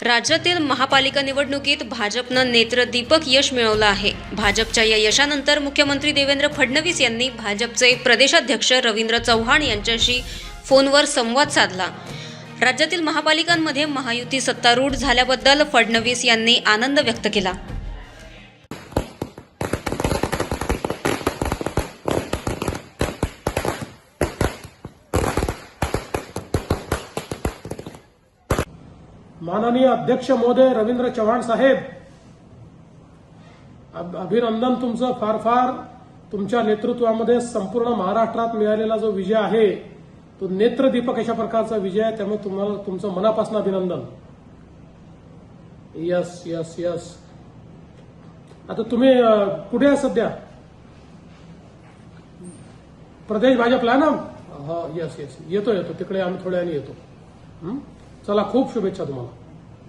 राज्यातील महापालिका निवडणुकीत भाजपनं नेत्रदीपक यश मिळवलं आहे। भाजपच्या या यशानंतर मुख्यमंत्री देवेंद्र फडणवीस यांनी भाजपचे प्रदेशाध्यक्ष रवींद्र चव्हाण यांच्याशी फोनवर संवाद साधला। राज्यातील महापालिकांमध्ये महायुती सत्तारूढ झाल्याबद्दल फडणवीस यांनी आनंद व्यक्त केला। माननीय अध्यक्ष महोदय रवींद्र चव्हाण साहेब, अभिनंदन तुमचं। फार फार तुमच्या नेतृत्वामध्ये संपूर्ण महाराष्ट्रात मिळालेला जो विजय आहे तो नेत्रदीपक अशा प्रकारचा विजय आहे, त्यामुळे तुम्हाला तुमचं मनापासून अभिनंदन। Yes yes yes. आता तुम्ही कुठे आहे सध्या? प्रदेश भाजपला ना? हा, यस यस, येतो तिकडे आम्ही थोड्या वेळाने येतो। चला, खूप शुभेच्छा तुम्हाला।